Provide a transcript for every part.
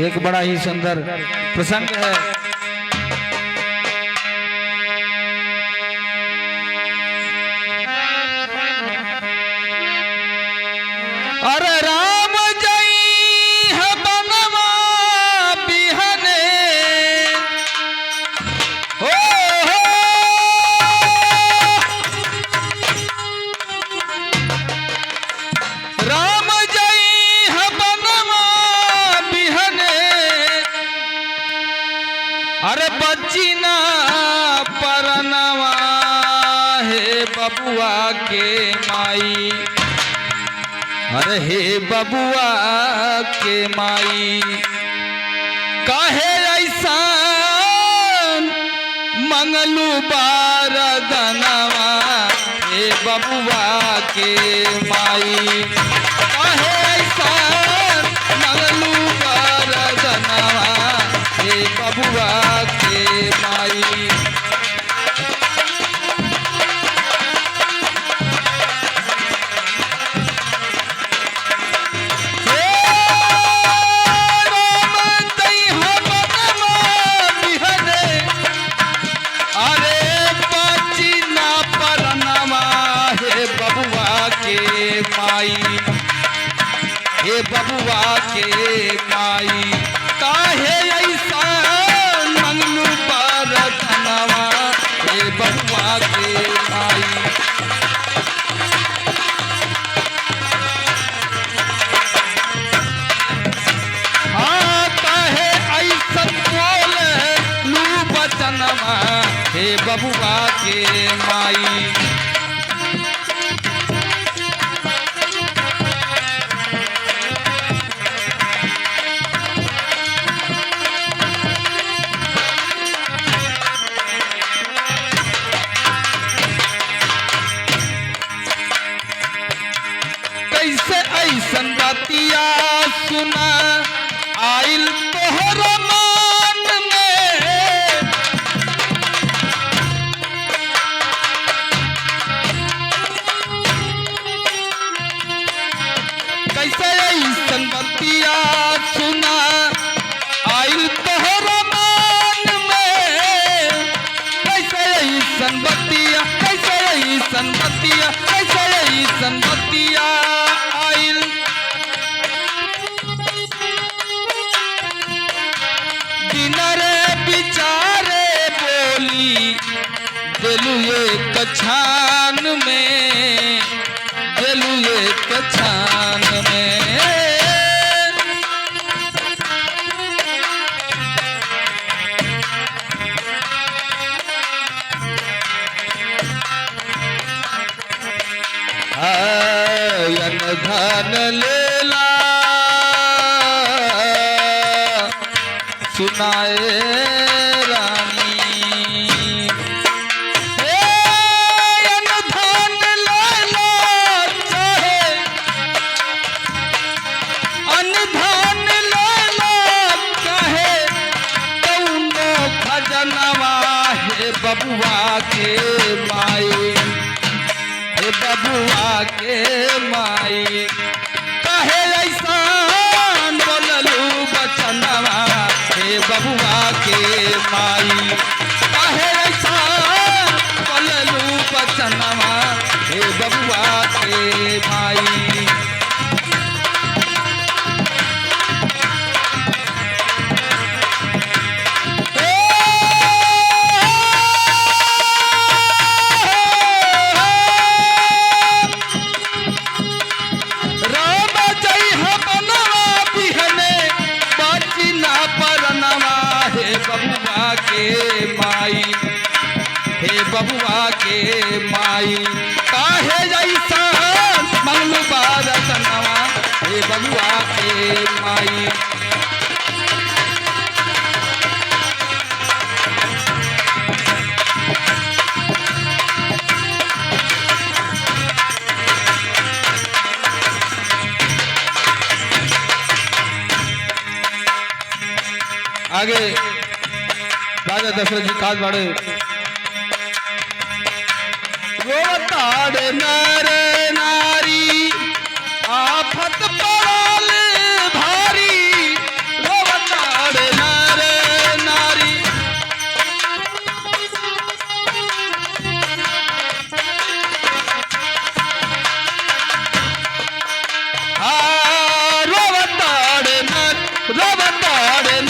एक बड़ा ही सुंदर प्रसंग है। अरे राम जई है बनवा बिहने हो राम जई है बनवा बिहने। अरे बच्ची ना परनवा है बबुआ के माई। अरे हे बबुआ के माई काहे ऐसा मंगलू बारदनवा। हे बबुआ के माई काहे ऐसा मंगलू बारदनवा। हे बबुआ के माई हे बबुआ के माई काहे ऐसा मंगलू बारदनवा। हे बबुआ के माई हाँ काहे ऐसा बोले लू बचनवा। हे बबुआ के माई कैसे ऐसन बतिया सुना आइल तोहर मान में। कैसे ऐसन बतिया सुना आइल तोहर मान में। कैसे ऐसन बतिया कैसे ऐसन बतिया कैसे ऐसन बतिया बिचारे बोली दिलू एक छान में। दिलू एक छान में आयन धन लेला सुनाए रानी। अनधन लेला चाहे अनधन लेला चाहे कौनो खजनवा। हे बबुआ के माई हे बबुआ के माई काहे ऐसा बोललू बचनवा। हे बबुआ के माई काहे ऐसा बोललू बचनवा। हे बबुआ के माई बबुआ के माई हे बबुआ के माई काहे जैसा मंगलू बारदनवा। हे बबुआ के माई आगे राजा दशरथ जी काज बाड़े वो ताड़ नर नारी रवताड़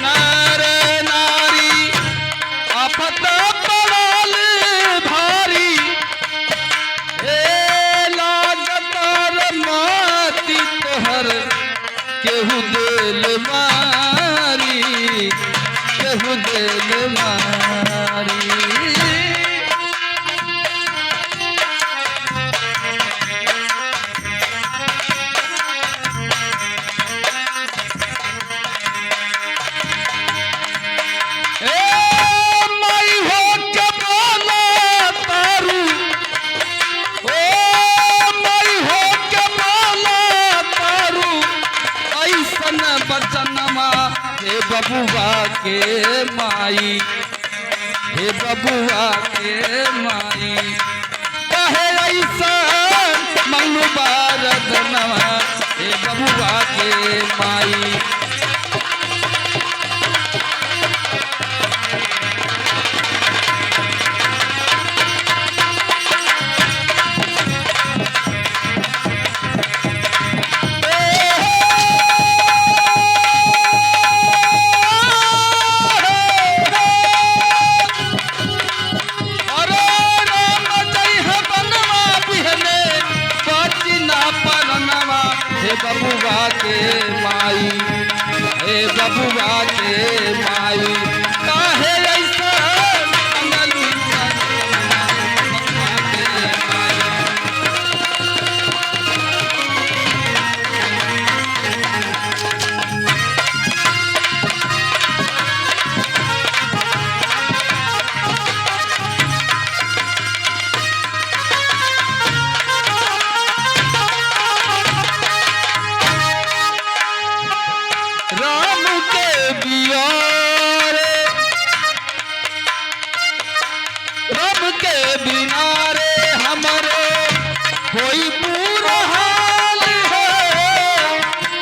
नर नारी आफत पड़ल भारी लागतार माती तोहर केहू दिल मारी केहू दिल मारी हे बबुआ के माई हे बबुआ के माई कहे ऐसा मंगलू बारत नवा हे बबुआ के माई हे बबुआ के माई हे बबुआ के माई काहे ऐसा मंगलू बबुआ के माई राम के बिना रे हमारे कोई पूरा हाल है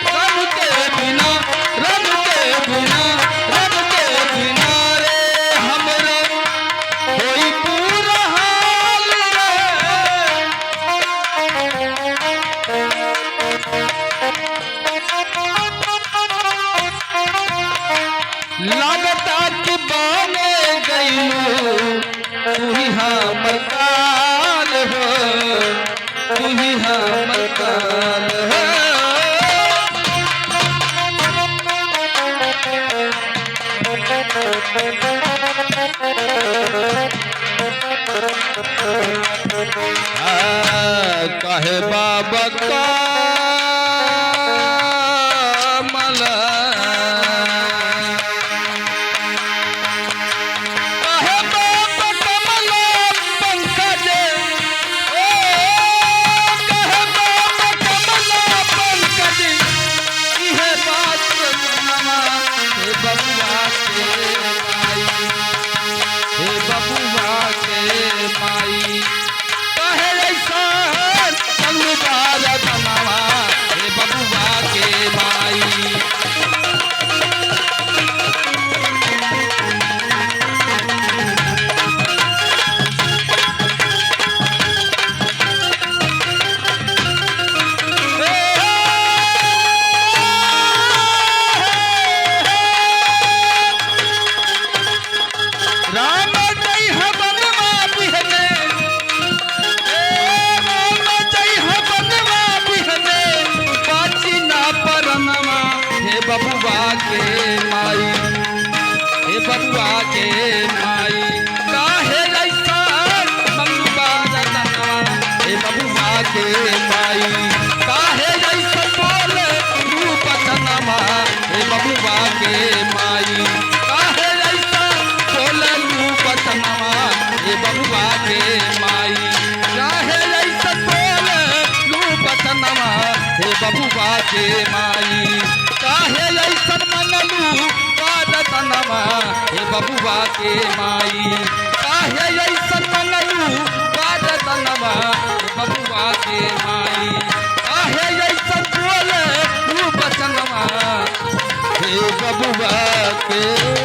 राम के बिना रे हमारे कोई पूरा हाल लगता कि बाने गईलू तू ही हमर काल हो तू ही हमर काल हो कहे बाबा का बबुआ के माई हे बबुआ के माई काहे ऐसा मंगवा रतनवा हे बबुआ के माई काहे ऐसा बोले रूपतनवा हे बबुआ के माई काहे ऐसा बोले रूपतनवा हे बबुआ के माई काहे ऐसा बोले रूपतनवा हे बबुआ के माई काहे ऐसन मंगलू रतनवा हे बबुआ के माई काहे ऐसन मंगलू रतनवा हे बबुआ के माई काहे ऐसन बोले रूपतनवा हे बबुआ के